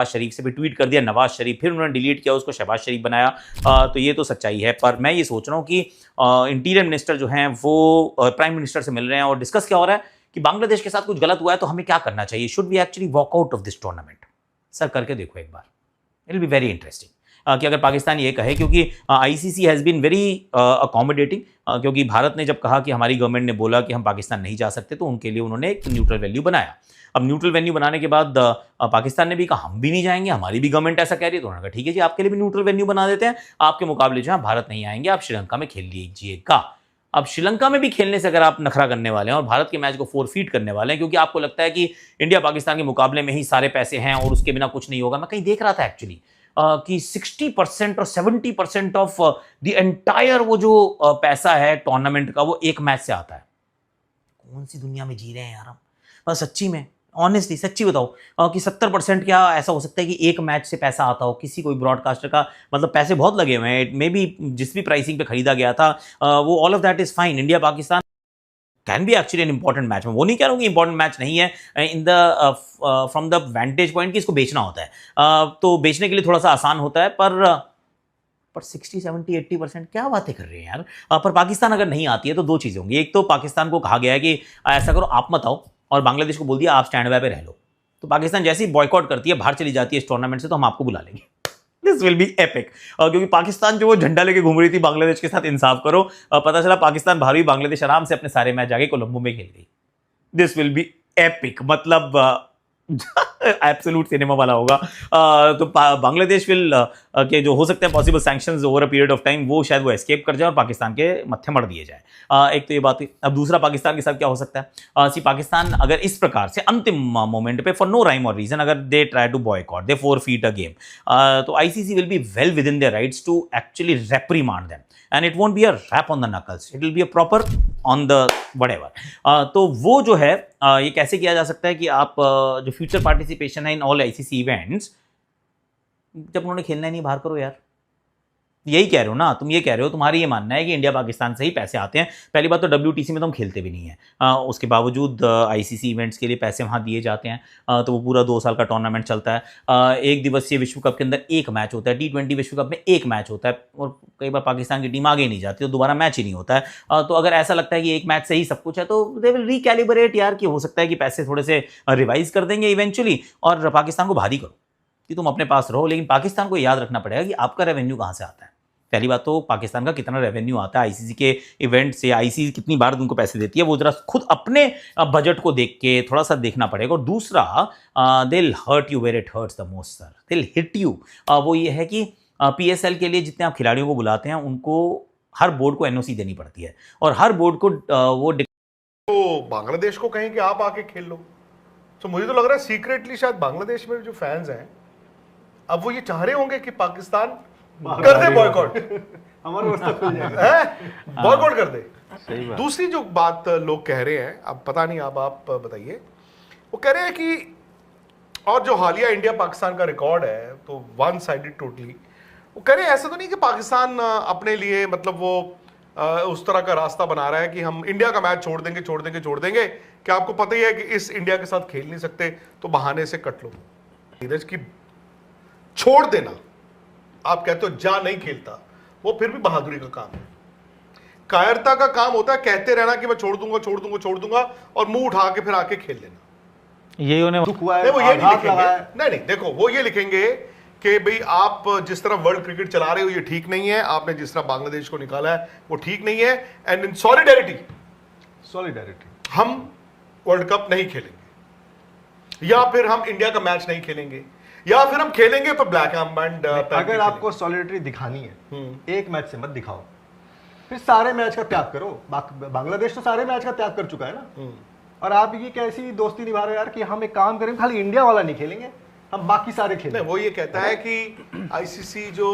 शरीफ से भी ट्वीट कर दिया नवाज शरीफ, फिर उन्होंने डिलीट किया उसको, शहबाज शरीफ बनाया। तो ये तो सच्चाई है। पर मैं ये सोच रहा हूँ कि इंटीरियर मिनिस्टर जो हैं वो प्राइम मिनिस्टर से मिल रहे हैं और डिस्कस क्या हो रहा है कि बांग्लादेश के साथ कुछ गलत हुआ है तो हमें क्या करना चाहिए, should we actually walk out of this tournament. सर करके देखो एक बार, it will be very interesting कि अगर पाकिस्तान ये कहे, क्योंकि ICC has been very accommodating, क्योंकि भारत ने जब कहा कि हमारी गवर्नमेंट ने बोला कि हम पाकिस्तान नहीं जा सकते तो उनके लिए उन्होंने एक न्यूट्रल वेन्यू बनाया। अब न्यूट्रल वेन्यू बनाने के बाद पाकिस्तान ने भी कहा हम भी नहीं जाएंगे, हमारी भी गवर्नमेंट ऐसा कह रही है, तो उन्होंने कहा ठीक है जी आपके लिए भी न्यूट्रल वेन्यू बना देते हैं, आपके मुकाबले जो है भारत नहीं आएंगे, आप श्रीलंका में खेल लीजिएगा। अब श्रीलंका में भी खेलने से अगर आप नखरा करने वाले हैं और भारत के मैच को फोरफीट करने वाले हैं क्योंकि आपको लगता है कि इंडिया पाकिस्तान के मुकाबले में ही सारे पैसे हैं और उसके बिना कुछ नहीं होगा। मैं कहीं देख रहा था एक्चुअली कि 60% और 70% ऑफ द एंटायर वो जो पैसा है टूर्नामेंट का वो एक मैच से आता है। कौन सी दुनिया में जी रहे हैं यार हम, सच्ची में ऑनेस्टली सच्ची बताओ कि 70% क्या ऐसा हो सकता है कि एक मैच से पैसा आता हो किसी कोई ब्रॉडकास्टर का, मतलब पैसे बहुत लगे हुए हैं, मे बी जिस भी प्राइसिंग पे खरीदा गया था वो all of that is fine. India Pakistan can be actually an important match, में वो नहीं कह रहा हूँ कि इंपॉर्टेंट मैच नहीं है in the from the वेंटेज point कि इसको बेचना होता है, तो बेचने के लिए थोड़ा सा आसान होता है, पर 60, 70, 80% क्या बातें कर रहे हैं यार। पर पाकिस्तान अगर नहीं आती है तो दो चीज़ें होंगी, एक तो पाकिस्तान को कहा गया है कि ऐसा करो आप मत आओ, और बांग्लादेश को बोल दिया आप स्टैंड बाय पे रह लो, तो पाकिस्तान जैसे ही बॉयकॉट करती है बाहर चली जाती है इस टूर्नामेंट से तो हम आपको बुला लेंगे। दिस विल बी एपिक, क्योंकि पाकिस्तान जो वो झंडा लेके घूम रही थी बांग्लादेश के साथ, इंसाफ करो, पता चला पाकिस्तान बाहर हुई, बांग्लादेश आराम से अपने सारे मैच जाके कोलंबो में खेल गई। दिस विल बी एपिक, मतलब एब्सोल्यूट सिनेमा वाला होगा। तो बांग्लादेश विल के जो हो सकते हैं possible sanctions over a period of time वो शायद वो एस्केप कर जाए और पाकिस्तान के मत्थे मर दिए जाए। एक तो ये बात है। अब दूसरा पाकिस्तान के साथ क्या हो सकता है, पाकिस्तान अगर इस प्रकार से अंतिम मोमेंट पे फॉर नो राइम और रीजन अगर they try to boycott, they forfeit a game, तो ICC will be well within their rights to actually reprimand them, and it won't be a rap on the knuckles, it will be a proper on the whatever. तो वो जो है ये कैसे किया जा सकता है कि आप जो फ्यूचर पार्टिसिपेशन है इन ऑल आईसीसी इवेंट्स, जब उन्होंने खेलना ही नहीं बाहर करो यार। यही कह रहे हो ना, तुम ये कह रहे हो, तुम्हारी ये मानना है कि इंडिया पाकिस्तान से ही पैसे आते हैं। पहली बात तो WTC में तो हम खेलते भी नहीं है, उसके बावजूद आईसीसी इवेंट्स के लिए पैसे वहाँ दिए जाते हैं, तो वो पूरा 2 साल का टूर्नामेंट चलता है। एक दिवसीय विश्व कप के अंदर एक मैच होता है, T20 विश्व कप में एक मैच होता है, और कई बार पाकिस्तान की टीम आगे नहीं जाती तो दोबारा मैच ही नहीं होता है। तो अगर ऐसा लगता है कि एक मैच से ही सब कुछ है तो दे विल रिकैलिब्रेट यार, कि हो सकता है कि पैसे थोड़े से रिवाइज कर देंगे इवेंचुअली और पाकिस्तान को भारी करो कि तुम अपने पास रहो। लेकिन पाकिस्तान को याद रखना पड़ेगा कि आपका रेवेन्यू कहाँ से आता है। पहली बात तो पाकिस्तान का कितना रेवेन्यू आता है आईसीसी के इवेंट से, आईसीसी कितनी बार उनको पैसे देती है, वो जरा खुद अपने बजट को देख के थोड़ा सा देखना पड़ेगा। और दूसरा, they will hurt you where it hurts the most sir, they will hit you. वो ये है कि PSL के लिए जितने आप खिलाड़ियों को बुलाते हैं उनको हर बोर्ड को NOC देनी पड़ती है, और हर बोर्ड को वो तो बांग्लादेश को कहें कि आप आके खेल लो, तो मुझे तो लग रहा है सीक्रेटली शायद बांग्लादेश में जो फैंस हैं अब वो ये चाह रहे होंगे कि पाकिस्तान कर दे बॉयकॉट, हमारा रास्ता खुल जाएगा, बॉयकॉट कर दे। सही बात। दूसरी जो बात लोग कह रहे हैं, अब पता नहीं आप बताइए, वो कह रहे हैं कि और जो हालिया इंडिया पाकिस्तान का रिकॉर्ड है तो वन साइडेड टोटली, वो कह रहे हैं ऐसा तो नहीं कि पाकिस्तान अपने लिए मतलब वो उस तरह का रास्ता बना रहा है कि हम इंडिया का मैच छोड़ देंगे कि आपको पता ही है कि इस इंडिया के साथ खेल नहीं सकते तो बहाने से कट लो। नीरज की छोड़ देना, आप कहते हो जा नहीं खेलता, वो फिर भी बहादुरी का काम है। कायरता का काम होता है कहते रहना कि मैं छोड़ दूंगा और मुंह उठा के फिर आके खेल लेना। यही उन्हें दुख हुआ है, वो ये नहीं लिखेंगे, नहीं देखो वो ये लिखेंगे कि भाई आप जिस तरह वर्ल्ड क्रिकेट चला रहे हो ये ठीक नहीं है, आपने जिस तरह बांग्लादेश को निकाला है वो ठीक नहीं है, एंड इन सॉलिडेरिटी हम वर्ल्ड कप नहीं खेलेंगे, या फिर हम इंडिया का मैच नहीं खेलेंगे, या फिर हम खेलेंगे पर ब्लैक आर्मबैंड। अगर आपको सॉलिडेरिटी दिखानी है एक मैच से मत दिखाओ, फिर सारे मैच का त्याग करो। बांग्लादेश तो सारे मैच का त्याग कर चुका है ना, और आप ये कैसी दोस्ती निभा रहे हो यार कि हम एक काम करेंगे खाली इंडिया वाला नहीं खेलेंगे, हम बाकी सारे खेलेंगे। वो ये कहता है कि आईसीसी जो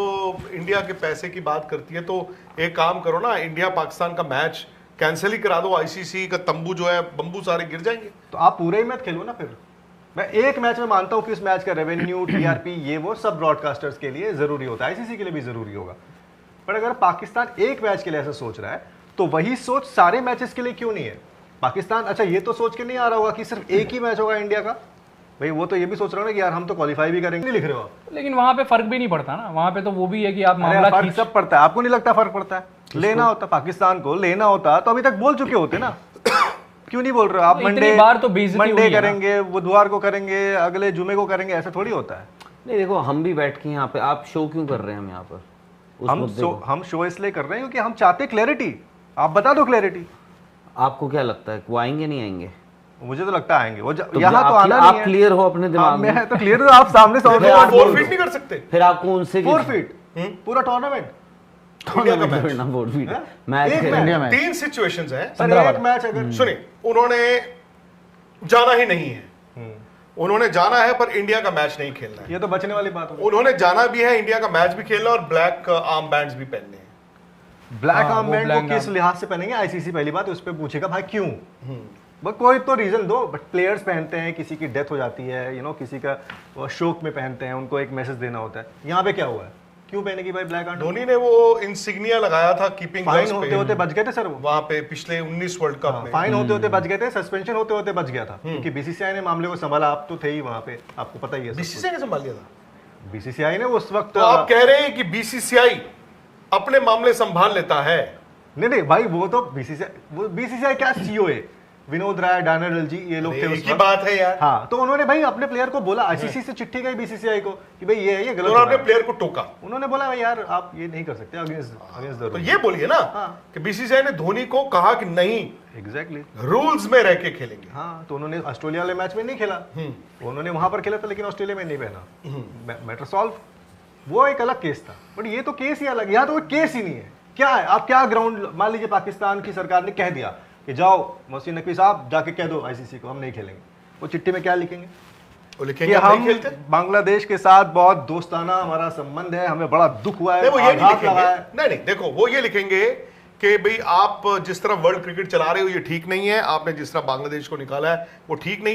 इंडिया के पैसे की बात करती है तो एक काम करो ना, इंडिया पाकिस्तान का मैच कैंसिल ही करा दो, आईसीसी का तंबू जो है बंबू सारे गिर जाएंगे। तो आप पूरे ही मैच खेलो ना। फिर मैं एक मैच में मानता हूं कि उस मैच का रेवेन्यू, TRP ये वो सब ब्रॉडकास्टर्स के लिए जरूरी होता है, आईसीसी के लिए भी जरूरी होगा। पर अगर पाकिस्तान एक मैच के लिए ऐसा सोच रहा है तो वही सोच सारे मैचेस के लिए क्यों नहीं है? पाकिस्तान अच्छा ये तो सोच के नहीं आ रहा होगा कि सिर्फ एक ही मैच होगा इंडिया का, भाई वो तो ये भी सोच रहा हूँ ना कि यार हम तो क्वालिफाई भी करेंगे, नहीं लिख रहे हो आप। लेकिन वहां पे फर्क भी नहीं पड़ता ना, वहां पे तो वो भी है कि आप अरे मामला फर्क सब पड़ता है, आपको नहीं लगता फर्क पड़ता है? लेना होता पाकिस्तान को, लेना होता तो अभी तक बोल चुके होते ना। क्यों नहीं बोल रहे हो आप? इतनी मंडे बार तो बेइज्जती हुई मंडे है ना। करेंगे, बुधवार को करेंगे, अगले जुमे को करेंगे, ऐसा थोड़ी होता है। नहीं देखो, हम भी बैठ के यहाँ पे, आप शो क्यों कर रहे हैं हम यहाँ पर उस मुद्दे को? हम शो इसलिए कर रहे हैं क्योंकि हम चाहते क्लैरिटी। आप बता दो क्लैरिटी। आपको क्या लगता है वो आएंगे नहीं आएंगे? मुझे तो लगता है आएंगे वो, तो यहाँ तो आप- आना आप नहीं है। क्लियर हो अपने दिमाग में? मैं तो क्लियर हूँ, आप सामने फिर सामने आप फोरफिट नहीं कर सकते फिर आपको उनसे 4 फीट पूरा टूर्नामेंट। इंडिया का मैच। मैच एक खेलने मैच। में। 3 सिचुएशंस हैं। सर एक मैच अगर सुनिए, उन्होंने जाना ही नहीं है, उन्होंने जाना है पर इंडिया का मैच नहीं खेलना है। ये तो बचने वाली बात होगी। उन्होंने जाना भी है, इंडिया का मैच भी खेलना और ब्लैक आर्म बैंड्स भी पहनने हैं। ब्लैक हाँ, आर्म वो बैंड black को किस लिहाज से पहनेंगे? आईसीसी पहली बात उस पर पूछेगा भाई क्यों। बस कोई तो रीजन दो। बट प्लेयर्स पहनते हैं, किसी की डेथ हो जाती है, किसी का वो शोक में पहनते हैं, उनको एक मैसेज देना होता है। यहाँ पे क्या हुआ है? क्यों पहनेगी भाई ब्लैक आर्म? धोनी ने वो इंसिग्निया लगाया था कीपिंग फाइन होते होते बच गए थे सर वो। वहां पे पिछले 19 वर्ल्ड कप में। फाइन होते होते बच गए थे, सस्पेंशन होते होते बच गया था, क्योंकि बीसीसीआई ने मामले को संभाला। आप तो थे ही वहां पे, आपको पता ही है। बीसीसीआई ने संभाल लिया था। बीसीसीआई ने उस वक्त तो आप कह रहे हैं कि बीसीसीआई अपने मामले संभाल लेता है? नहीं भाई, वो तो बीसीसीआई क्या सीईओ है, विनोद राय, डैनियल जी, ये लोग थे उस एक ही वक्त। बात है यार। हाँ, तो उन्होंने भाई अपने प्लेयर को बोला, आईसीसी से चिट्ठी गई बीसीसीआई को कि भाई ये गलत हो उन्होंने रहा अपने है। प्लेयर को टोका। उन्होंने बोला भाई यार आप ये नहीं कर सकते, अगेंस्ट द तो रूल। ये बोलिए ना हाँ। कि बीसीसीआई ने धोनी को कहा कि नहीं, एग्जैक्टली। रूल्स में रह के खेलेंगे। हाँ, तो उन्होंने ऑस्ट्रेलिया वाले मैच में नहीं खेला, उन्होंने वहां पर खेला था, लेकिन ऑस्ट्रेलिया में नहीं पहना। Matter solve. वो एक अलग केस था, बट ये तो केस ही अलग। यहाँ तो कोई केस ही नहीं है। क्या है, आप क्या ग्राउंड, मान लीजिए पाकिस्तान की सरकार ने कह दिया कि जाओ मोहसिन नकवी साहब जाके कह दो आईसीसी को हम नहीं खेलेंगे, वो चिट्ठी में क्या लिखेंगे? वो कि लिखेंगे हम नहीं खेलते। बांग्लादेश के साथ बहुत दोस्ताना हमारा संबंध है, हमें बड़ा दुख हुआ है, नहीं, वो ये नहीं आघात लिखेंगे। लगा है। नहीं, देखो, वो ये लिखेंगे कि भाई आप जिस तरह वर्ल्ड क्रिकेट चला रहे हो ये ठीक नहीं है, आपने जिस तरह बांग्लादेश को निकाला है वो ठीक नहीं